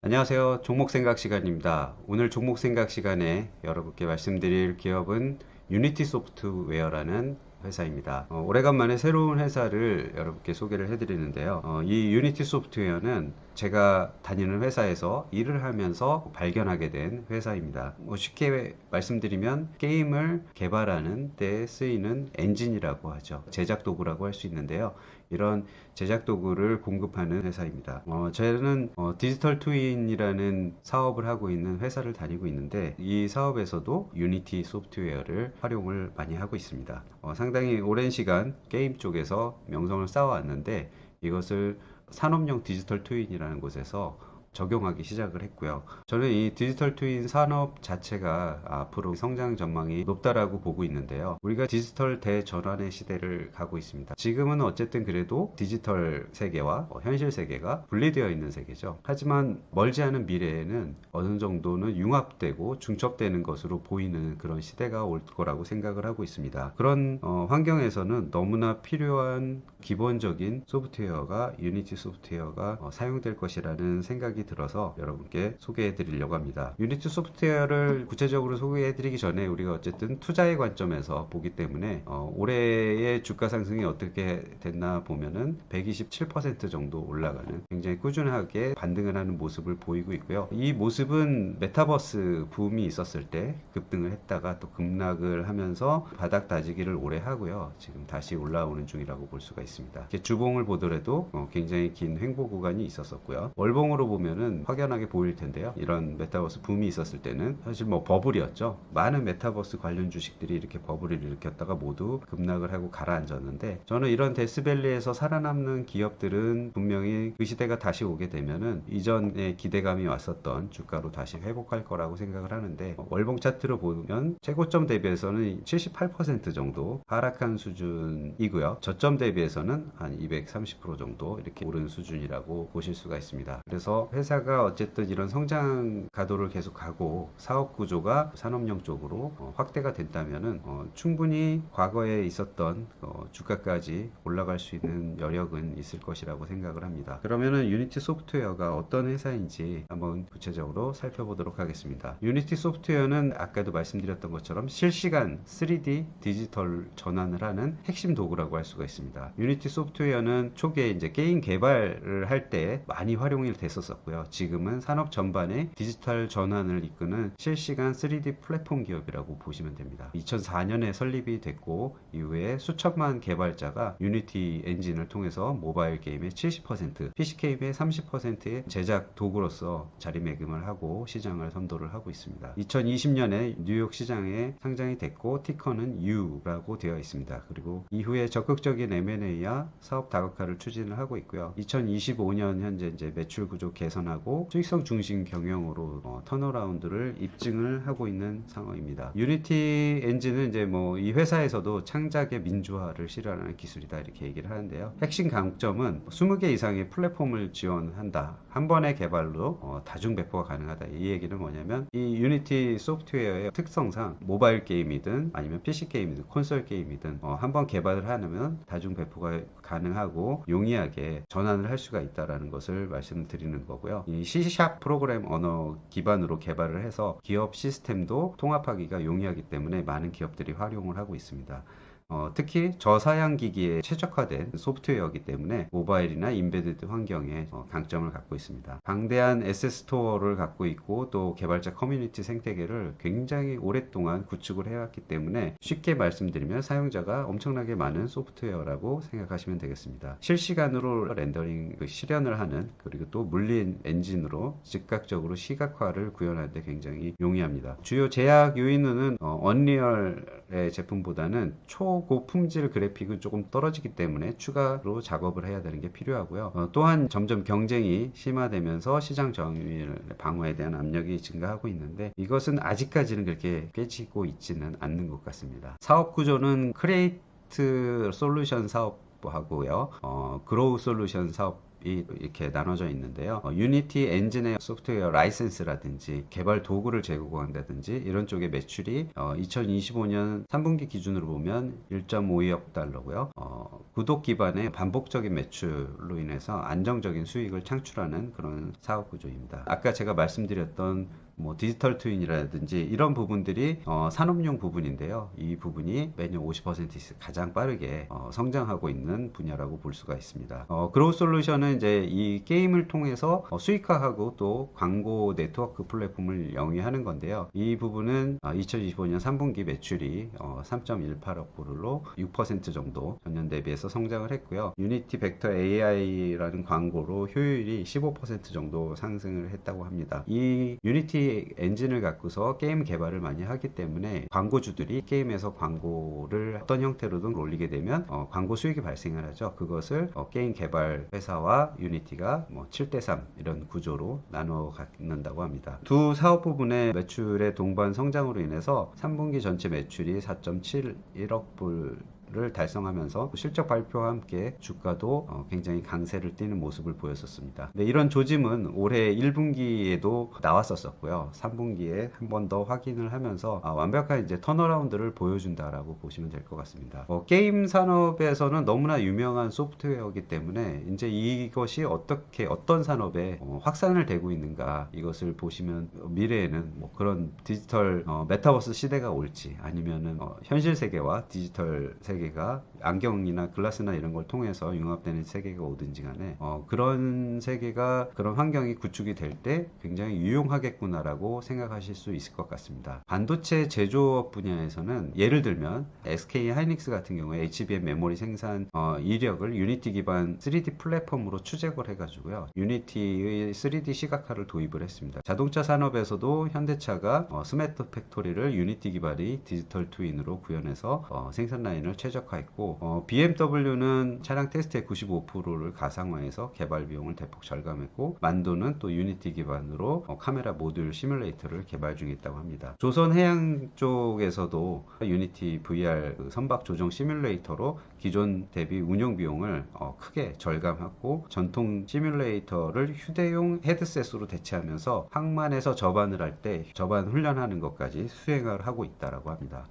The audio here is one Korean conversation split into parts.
안녕하세요. 종목생각 시간입니다. 오늘 종목생각 시간에 여러분께 말씀드릴 기업은 유니티 소프트웨어라는 회사입니다. 오래간만에 새로운 회사를 여러분께 소개를 해드리는데요. 이 유니티 소프트웨어는 제가 다니는 회사에서 일을 하면서 발견하게 된 회사입니다. 쉽게 말씀드리면 게임을 개발하는 데 쓰이는 엔진이라고 하죠. 제작 도구라고 할 수 있는데요. 이런 제작 도구를 공급하는 회사입니다. 저는 디지털 트윈이라는 사업을 하고 있는 회사를 다니고 있는데 이 사업에서도 유니티 소프트웨어를 활용을 많이 하고 있습니다. 상당히 오랜 시간 게임 쪽에서 명성을 쌓아왔는데 이것을 산업용 디지털 트윈이라는 곳에서 적용하기 시작을 했고요. 저는 이 디지털 트윈 산업 자체가 앞으로 성장 전망이 높다라고 보고 있는데요. 우리가 디지털 대전환의 시대를 가고 있습니다. 지금은 어쨌든 그래도 디지털 세계와 현실 세계가 분리되어 있는 세계죠. 하지만 멀지 않은 미래에는 어느 정도는 융합되고 중첩되는 것으로 보이는 그런 시대가 올 거라고 생각을 하고 있습니다. 그런 환경에서는 너무나 필요한 기본적인 소프트웨어가 유니티 소프트웨어가 사용될 것이라는 생각이 들어서 여러분께 소개해 드리려고 합니다. 유니티 소프트웨어를 구체적으로 소개해 드리기 전에 우리가 어쨌든 투자의 관점에서 보기 때문에 올해의 주가 상승이 어떻게 됐나 보면은 127% 정도 올라가는 굉장히 꾸준하게 반등을 하는 모습을 보이고 있고요. 이 모습은 메타버스 붐이 있었을 때 급등을 했다가 또 급락을 하면서 바닥 다지기를 오래 하고요. 지금 다시 올라오는 중이라고 볼 수가 있습니다. 이렇게 주봉을 보더라도 굉장히 긴 횡보 구간이 있었었고요. 월봉으로 보면은 확연하게 보일 텐데요. 이런 메타버스 붐이 있었을 때는 사실 버블이었죠. 많은 메타버스 관련 주식들이 이렇게 버블을 일으켰다가 모두 급락을 하고 가라앉았는데 저는 이런 데스밸리에서 살아남는 기업들은 분명히 그 시대가 다시 오게 되면은 이전에 기대감이 왔었던 주가로 다시 회복할 거라고 생각을 하는데 월봉 차트로 보면 최고점 대비해서는 78% 정도 하락한 수준이고요. 저점 대비해서는 한 230% 정도 이렇게 오른 수준이라고 보실 수가 있습니다. 그래서 회사가 어쨌든 이런 성장 가도를 계속하고 사업 구조가 산업용 쪽으로 확대가 된다면은 충분히 과거에 있었던 주가까지 올라갈 수 있는 여력은 있을 것이라고 생각을 합니다. 그러면은 유니티 소프트웨어가 어떤 회사인지 한번 구체적으로 살펴보도록 하겠습니다. 유니티 소프트웨어는 아까도 말씀드렸던 것처럼 실시간 3D 디지털 전환을 하는 핵심 도구라고 할 수가 있습니다. 유니티 소프트웨어는 초기에 이제 게임 개발을 할 때 많이 활용이 됐었고요. 지금은 산업 전반에 디지털 전환을 이끄는 실시간 3D 플랫폼 기업이라고 보시면 됩니다. 2004년에 설립이 됐고 이후에 수천만 개발자가 유니티 엔진을 통해서 모바일 게임의 70%, PC 게임의 30%의 제작 도구로서 자리매김을 하고 시장을 선도를 하고 있습니다. 2020년에 뉴욕 시장에 상장이 됐고 티커는 U라고 되어 있습니다. 그리고 이후에 적극적인 M&A와 사업 다각화를 추진을 하고 있고요. 2025년 현재 이제 매출 구조 개선하고 수익성 중심 경영으로 턴어라운드를 입증을 하고 있는 상황입니다. 유니티 엔진은 이제 이 회사에서도 창작의 민주화를 실현하는 기술이다 이렇게 얘기를 하는데요. 핵심 강점은 20개 이상의 플랫폼을 지원한다. 한 번의 개발로 다중 배포가 가능하다. 이 얘기는 뭐냐면 이 유니티 소프트웨어의 특성상 모바일 게임이든 아니면 PC 게임이든 콘솔 게임이든 한번 개발을 하면 다중 배포가 가능하고 용이하게 전환을 할 수가 있다는 것을 말씀드리는 거고요. 이 C# 프로그램 언어 기반으로 개발을 해서 기업 시스템도 통합하기가 용이하기 때문에 많은 기업들이 활용을 하고 있습니다. 특히 저사양 기기에 최적화된 소프트웨어이기 때문에 모바일이나 인베디드 환경에 강점을 갖고 있습니다. 방대한 에셋 스토어를 갖고 있고 또 개발자 커뮤니티 생태계를 굉장히 오랫동안 구축을 해왔기 때문에 쉽게 말씀드리면 사용자가 엄청나게 많은 소프트웨어라고 생각하시면 되겠습니다. 실시간으로 렌더링 실현을 하는 그리고 또 물린 엔진으로 즉각적으로 시각화를 구현할 때 굉장히 용이합니다. 주요 제약 요인은 언리얼의 제품보다는 고품질 그래픽은 조금 떨어지기 때문에 추가로 작업을 해야 되는 게 필요하고요. 또한 점점 경쟁이 심화되면서 시장 점유율 방어에 대한 압력이 증가하고 있는데 이것은 아직까지는 그렇게 깨지고 있지는 않는 것 같습니다. 사업 구조는 크리에이트 솔루션 사업하고요. 그로우 솔루션 사업 이렇게 나눠져 있는데요. 유니티 엔진의 소프트웨어 라이센스라든지 개발 도구를 제공한다든지 이런 쪽의 매출이 2025년 3분기 기준으로 보면 1.52억 달러고요. 구독 기반의 반복적인 매출로 인해서 안정적인 수익을 창출하는 그런 사업 구조입니다. 아까 제가 말씀드렸던 디지털 트윈이라든지 이런 부분들이 산업용 부분인데요. 이 부분이 매년 50% 가장 빠르게 성장하고 있는 분야라고 볼 수가 있습니다. 그로우 솔루션은 이제 이 게임을 통해서 수익화하고 또 광고 네트워크 플랫폼을 영위하는 건데요. 이 부분은 2025년 3분기 매출이 3.18억 불로 6% 정도 전년 대비해서 성장을 했고요. 유니티 벡터 AI라는 광고로 효율이 15% 정도 상승을 했다고 합니다. 이 유니티 엔진을 갖고서 게임 개발을 많이 하기 때문에 광고주들이 게임에서 광고를 어떤 형태로든 올리게 되면 광고 수익이 발생을 하죠. 그것을 게임 개발 회사와 유니티가 7대3 이런 구조로 나누어 갖는다고 합니다. 두 사업 부분의 매출의 동반 성장으로 인해서 3분기 전체 매출이 4.71억 불 를 달성하면서 실적 발표와 함께 주가도 굉장히 강세를 띠는 모습을 보였었습니다. 네, 이런 조짐은 올해 1분기에도 나왔었고요. 3분기에 한 번 더 확인을 하면서 완벽한 이제 턴어라운드를 보여준다라고 보시면 될 것 같습니다. 게임 산업에서는 너무나 유명한 소프트웨어이기 때문에 이제 이것이 어떤 산업에 확산을 되고 있는가 이것을 보시면 미래에는 그런 디지털 메타버스 시대가 올지 아니면은 현실 세계와 디지털 세계가 안경이나 글라스나 이런 걸 통해서 융합되는 세계가 오든지 간에 그런 세계가 그런 환경이 구축이 될 때 굉장히 유용하겠구나라고 생각하실 수 있을 것 같습니다. 반도체 제조업 분야에서는 예를 들면 SK 하이닉스 같은 경우에 HBM 메모리 생산 이력을 유니티 기반 3D 플랫폼으로 추적을 해가지고요. 유니티의 3D 시각화를 도입을 했습니다. 자동차 산업에서도 현대차가 스마트 팩토리를 유니티 기반의 디지털 트윈으로 구현해서 생산 라인을 최적화했고 BMW는 차량 테스트의 95%를 가상화해서 개발 비용을 대폭 절감했고 만도는 또 유니티 기반으로 카메라 모듈 시뮬레이터를 개발 중에 있다고 합니다. 조선해양 쪽에서도 유니티 VR 선박 조정 시뮬레이터로 기존 대비 운영 비용을 크게 절감하고 전통 시뮬레이터를 휴대용 헤드셋으로 대체하면서 항만에서 접안을 할 때 접안 훈련하는 것까지 수행을 하고 있다고 합니다.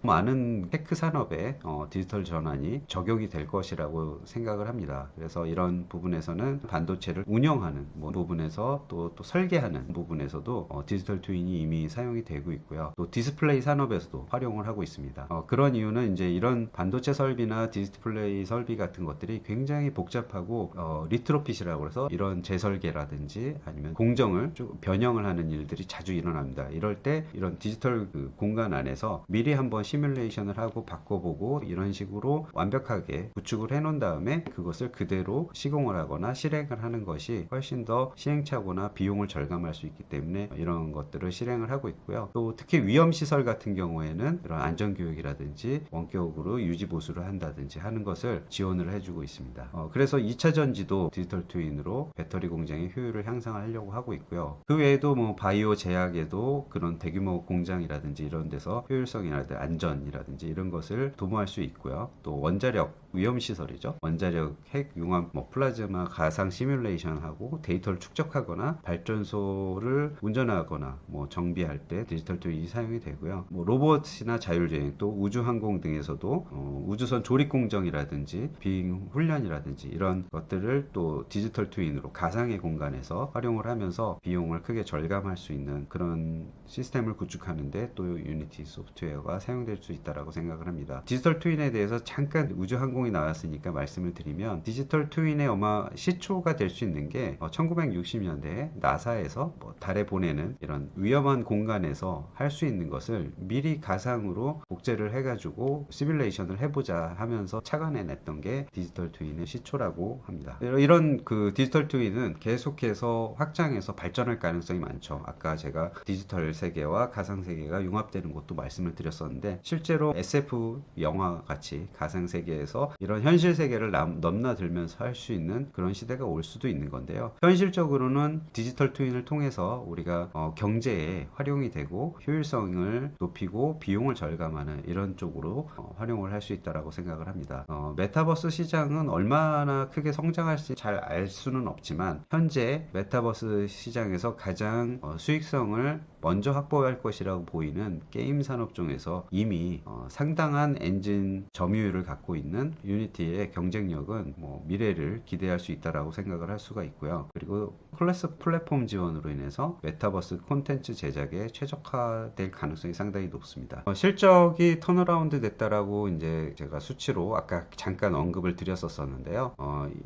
많은 테크 산업에 디지털 전환이 적용이 될 것이라고 생각을 합니다. 그래서 이런 부분에서는 반도체를 운영하는 부분에서 또 설계하는 부분에서도 디지털 트윈이 이미 사용이 되고 있고요. 또 디스플레이 산업에서도 활용을 하고 있습니다. 그런 이유는 이제 이런 반도체 설비나 디스플레이 설비 같은 것들이 굉장히 복잡하고 리트로핏이라고 해서 이런 재설계라든지 아니면 공정을 좀 변형을 하는 일들이 자주 일어납니다. 이럴 때 이런 디지털 공간 안에서 미리 한번 시뮬레이션을 하고 바꿔보고 이런 식으로 완벽하게 구축을 해놓은 다음에 그것을 그대로 시공을 하거나 실행을 하는 것이 훨씬 더 시행착오나 비용을 절감할 수 있기 때문에 이런 것들을 실행을 하고 있고요. 또 특히 위험시설 같은 경우에는 이런 안전교육이라든지 원격으로 유지보수를 한다든지 하는 것을 지원을 해주고 있습니다. 그래서 2차 전지도 디지털 트윈으로 배터리 공장의 효율을 향상하려고 하고 있고요. 그 외에도 바이오 제약에도 그런 대규모 공장이라든지 이런 데서 효율성이나 안전이라든지 이런 것을 도모할 수 있고요. 또 원자력 위험시설이죠. 원자력 핵 융합 플라즈마 가상 시뮬레이션하고 데이터를 축적하거나 발전소를 운전하거나 정비할 때 디지털 트윈이 사용이 되고요. 로봇이나 자율주행 또 우주항공 등에서도 우주선 조립 공정이라든지 비행 훈련이라든지 이런 것들을 또 디지털 트윈으로 가상의 공간에서 활용을 하면서 비용을 크게 절감할 수 있는 그런 시스템을 구축하는데 또 유니티 소프트웨어가 사용될 수 있다고 생각을 합니다. 디지털 트윈에 대해서 잠깐 우주항공이 나왔으니까 말씀을 드리면 디지털 트윈의 아마 시초가 될 수 있는 게 1960년대에 나사에서 달에 보내는 이런 위험한 공간에서 할 수 있는 것을 미리 가상으로 복제를 해가지고 시뮬레이션을 해보자 하면서 착안해냈던 게 디지털 트윈의 시초라고 합니다. 이런 그 디지털 트윈은 계속해서 확장해서 발전할 가능성이 많죠. 아까 제가 디지털 세계와 가상 세계가 융합되는 것도 말씀을 드렸었는데 실제로 SF 영화 같이 가상 세계에서 이런 현실 세계를 넘나들면서 할 수 있는 그런 시대가 올 수도 있는 건데요. 현실적으로는 디지털 트윈을 통해서 우리가 경제에 활용이 되고 효율성을 높이고 비용을 절감하는 이런 쪽으로 활용을 할 수 있다라고 생각을 합니다. 메타버스 시장은 얼마나 크게 성장할지 잘 알 수는 없지만 현재 메타버스 시장에서 가장 수익성을 먼저 확보할 것이라고 보이는 게임 산업 중에서 이미 상당한 엔진 점유율을 갖고 있는 유니티의 경쟁력은 미래를 기대할 수 있다라고 생각을 할 수가 있고요. 그리고 클래스 플랫폼 지원으로 인해서 메타버스 콘텐츠 제작에 최적화될 가능성이 상당히 높습니다. 실적이 턴어라운드 됐다라고 이제 제가 수치로 아까 잠깐 언급을 드렸었는데요.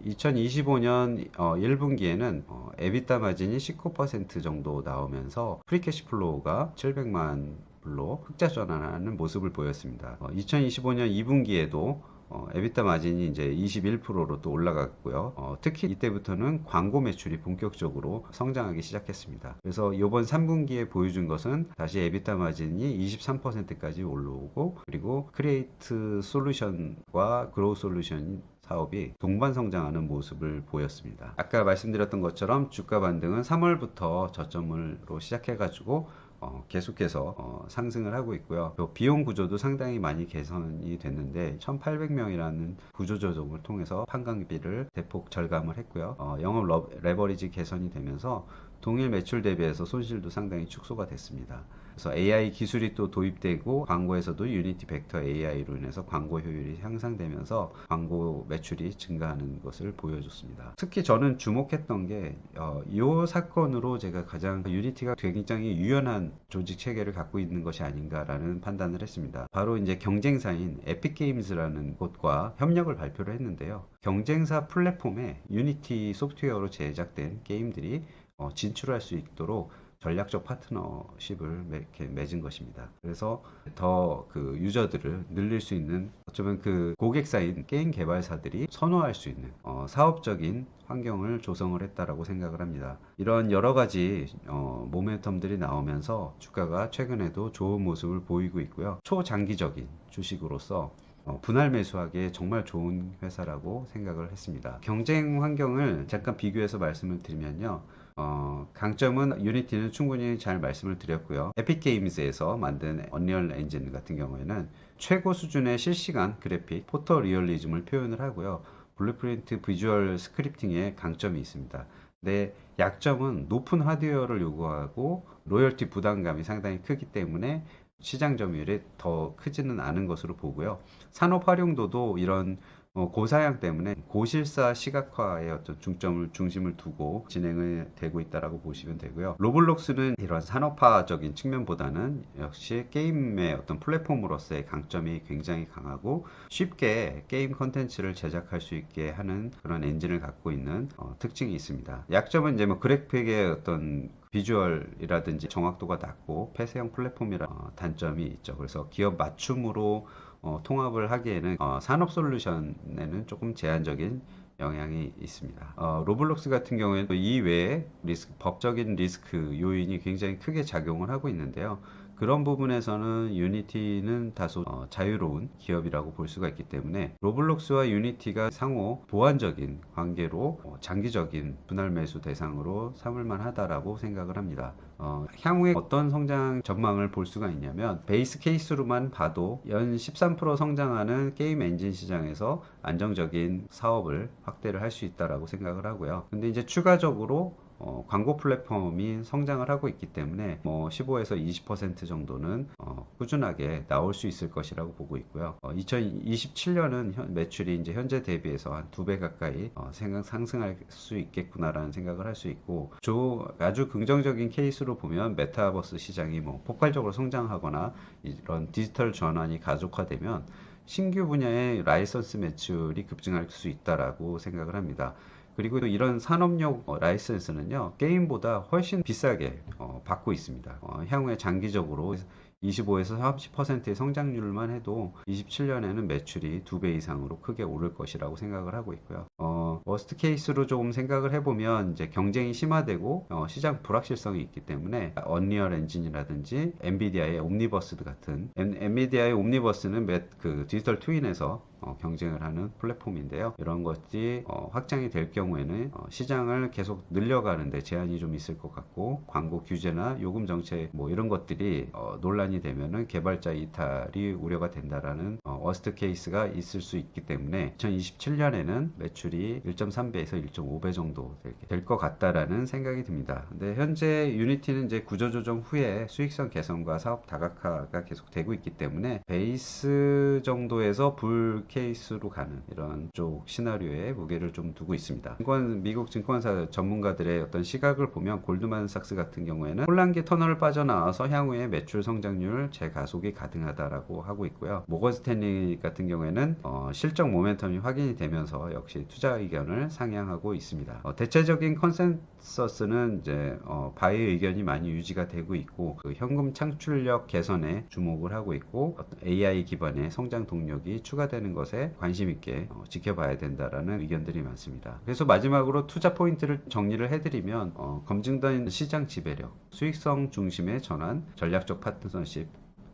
2025년 1분기에는 에비타 마진이 19% 정도 나오면서 프리캐시 플로우가 700만 불로 흑자 전환하는 모습을 보였습니다. 2025년 2분기에도 에비타 마진이 이제 21%로 또 올라갔고요. 특히 이때부터는 광고 매출이 본격적으로 성장하기 시작했습니다. 그래서 이번 3분기에 보여준 것은 다시 에비타 마진이 23%까지 올라오고, 그리고 크리에이트 솔루션과 그로우 솔루션 사업이 동반 성장하는 모습을 보였습니다. 아까 말씀드렸던 것처럼 주가 반등은 3월부터 저점으로 시작해가지고 계속해서 상승을 하고 있고요. 또 비용 구조도 상당히 많이 개선이 됐는데 1,800명이라는 구조 조정을 통해서 판관비를 대폭 절감을 했고요. 영업 레버리지 개선이 되면서 동일 매출 대비해서 손실도 상당히 축소가 됐습니다. 그래서 AI 기술이 또 도입되고 광고에서도 유니티 벡터 AI로 인해서 광고 효율이 향상되면서 광고 매출이 증가하는 것을 보여줬습니다. 특히 저는 주목했던 게 이 사건으로 제가 가장 유니티가 굉장히 유연한 조직 체계를 갖고 있는 것이 아닌가라는 판단을 했습니다. 바로 이제 경쟁사인 에픽게임즈라는 곳과 협력을 발표를 했는데요. 경쟁사 플랫폼에 유니티 소프트웨어로 제작된 게임들이 진출할 수 있도록 전략적 파트너십을 이렇게 맺은 것입니다. 그래서 더 그 유저들을 늘릴 수 있는, 어쩌면 그 고객사인 게임 개발사들이 선호할 수 있는 사업적인 환경을 조성을 했다라고 생각을 합니다. 이런 여러 가지 모멘텀들이 나오면서 주가가 최근에도 좋은 모습을 보이고 있고요. 초장기적인 주식으로서 분할 매수하기에 정말 좋은 회사라고 생각을 했습니다. 경쟁 환경을 잠깐 비교해서 말씀을 드리면요. 강점은 유니티는 충분히 잘 말씀을 드렸고요. 에픽게임즈에서 만든 언리얼 엔진 같은 경우에는 최고 수준의 실시간 그래픽, 포토 리얼리즘을 표현을 하고요. 블루프린트 비주얼 스크립팅에 강점이 있습니다. 근데 약점은 높은 하드웨어를 요구하고 로열티 부담감이 상당히 크기 때문에 시장 점유율이 더 크지는 않은 것으로 보고요. 산업 활용도도 이런 고사양 때문에 고실사 시각화의 어떤 중심을 두고 진행을 되고 있다라고 보시면 되고요. 로블록스는 이런 산업화적인 측면보다는 역시 게임의 어떤 플랫폼으로서의 강점이 굉장히 강하고 쉽게 게임 컨텐츠를 제작할 수 있게 하는 그런 엔진을 갖고 있는 특징이 있습니다. 약점은 이제 그래픽의 어떤 비주얼이라든지 정확도가 낮고 폐쇄형 플랫폼이라는 단점이 있죠. 그래서 기업 맞춤으로 통합을 하기에는 산업 솔루션에는 조금 제한적인 영향이 있습니다. 로블록스 같은 경우에는 이 외에 법적인 리스크 요인이 굉장히 크게 작용을 하고 있는데요. 그런 부분에서는 유니티는 다소 자유로운 기업이라고 볼 수가 있기 때문에 로블록스와 유니티가 상호 보완적인 관계로 장기적인 분할 매수 대상으로 삼을만 하다라고 생각을 합니다. 향후에 어떤 성장 전망을 볼 수가 있냐면, 베이스 케이스로만 봐도 연 13% 성장하는 게임 엔진 시장에서 안정적인 사업을 확대를 할 수 있다라고 생각을 하고요. 근데 이제 추가적으로 광고 플랫폼이 성장을 하고 있기 때문에 15에서 20% 정도는 꾸준하게 나올 수 있을 것이라고 보고 있고요. 2027년은 매출이 이제 현재 대비해서 한 2배 가까이 상승할 수 있겠구나라는 생각을 할 수 있고, 아주 긍정적인 케이스로 보면 메타버스 시장이 폭발적으로 성장하거나 이런 디지털 전환이 가속화되면 신규 분야의 라이선스 매출이 급증할 수 있다라고 생각을 합니다. 그리고 또 이런 산업용 라이센스는요, 게임보다 훨씬 비싸게 받고 있습니다. 향후에 장기적으로 25에서 30%의 성장률만 해도 27년에는 매출이 2배 이상으로 크게 오를 것이라고 생각을 하고 있고요. 워스트 케이스로 조금 생각을 해보면 이제 경쟁이 심화되고 시장 불확실성이 있기 때문에 언리얼 엔진이라든지 엔비디아의 옴니버스 같은 엔비디아의 옴니버스는 그 디지털 트윈에서 경쟁을 하는 플랫폼인데요. 이런 것이 확장이 될 경우에는 시장을 계속 늘려가는데 제한이 좀 있을 것 같고, 광고 규제나 요금 정책 뭐 이런 것들이 논란이 되면은 개발자 이탈이 우려가 된다라는 워스트 케이스가 있을 수 있기 때문에 2027년에는 매출이 1.3배에서 1.5배 정도 될 것 같다라는 생각이 듭니다. 근데 현재 유니티는 이제 구조조정 후에 수익성 개선과 사업 다각화가 계속 되고 있기 때문에 베이스 정도에서 불 케이스로 가는 이런 쪽 시나리오에 무게를 좀 두고 있습니다. 미국 증권사 전문가들의 어떤 시각을 보면 골드만삭스 같은 경우에는 혼란기 터널을 빠져나와서 향후에 매출 성장률 재가속이 가능하다라고 하고 있고요. 모건 스탠리 같은 경우에는 실적 모멘텀이 확인이 되면서 역시 투자 의견을 상향하고 있습니다. 대체적인 컨센서스는 이제 바이 의견이 많이 유지가 되고 있고, 그 현금 창출력 개선에 주목을 하고 있고, AI 기반의 성장 동력이 추가되는 것에 관심 있게 지켜봐야 된다라는 의견들이 많습니다. 그래서 마지막으로 투자 포인트를 정리를 해드리면 검증된 시장 지배력, 수익성 중심의 전환, 전략적 파트너십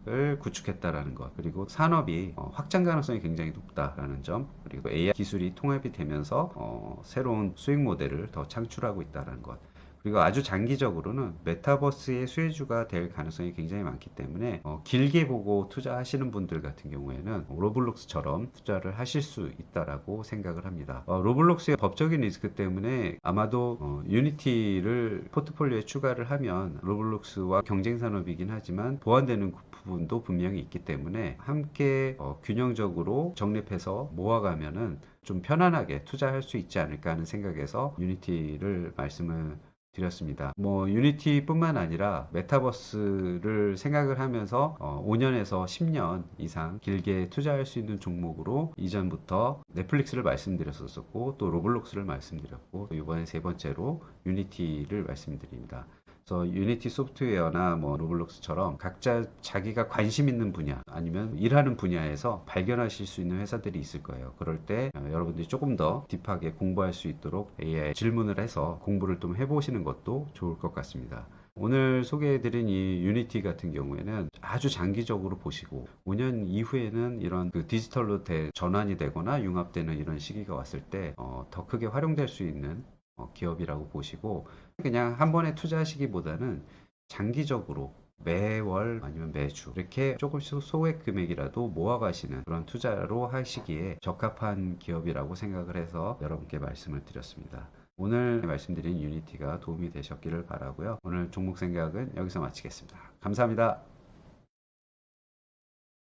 을 구축했다라는 것, 그리고 산업이 확장 가능성이 굉장히 높다라는 점, 그리고 AI 기술이 통합이 되면서 새로운 수익 모델을 더 창출하고 있다는 것, 그리고 아주 장기적으로는 메타버스의 수혜주가 될 가능성이 굉장히 많기 때문에 길게 보고 투자하시는 분들 같은 경우에는 로블록스처럼 투자를 하실 수 있다라고 생각을 합니다. 로블록스의 법적인 리스크 때문에 아마도 유니티를 포트폴리오에 추가를 하면 로블록스와 경쟁 산업이긴 하지만 보완되는 부분도 분명히 있기 때문에 함께 균형적으로 적립해서 모아가면은 좀 편안하게 투자할 수 있지 않을까 하는 생각에서 유니티를 말씀을 드렸습니다. 유니티뿐만 아니라 메타버스를 생각을 하면서 5년에서 10년 이상 길게 투자할 수 있는 종목으로 이전부터 넷플릭스를 말씀드렸었고, 또 로블록스를 말씀드렸고, 이번에 세 번째로 유니티를 말씀드립니다. 그래서 유니티 소프트웨어나 로블록스처럼 각자 자기가 관심 있는 분야 아니면 일하는 분야에서 발견하실 수 있는 회사들이 있을 거예요. 그럴 때 여러분들이 조금 더 딥하게 공부할 수 있도록 AI 질문을 해서 공부를 좀 해보시는 것도 좋을 것 같습니다. 오늘 소개해드린 이 유니티 같은 경우에는 아주 장기적으로 보시고 5년 이후에는 이런 그 디지털로 전환이 되거나 융합되는 이런 시기가 왔을 때 더 크게 활용될 수 있는 기업이라고 보시고, 그냥 한 번에 투자하시기보다는 장기적으로 매월 아니면 매주 이렇게 조금씩 소액 금액이라도 모아가시는 그런 투자로 하시기에 적합한 기업이라고 생각을 해서 여러분께 말씀을 드렸습니다. 오늘 말씀드린 유니티가 도움이 되셨기를 바라고요. 오늘 종목 생각은 여기서 마치겠습니다. 감사합니다.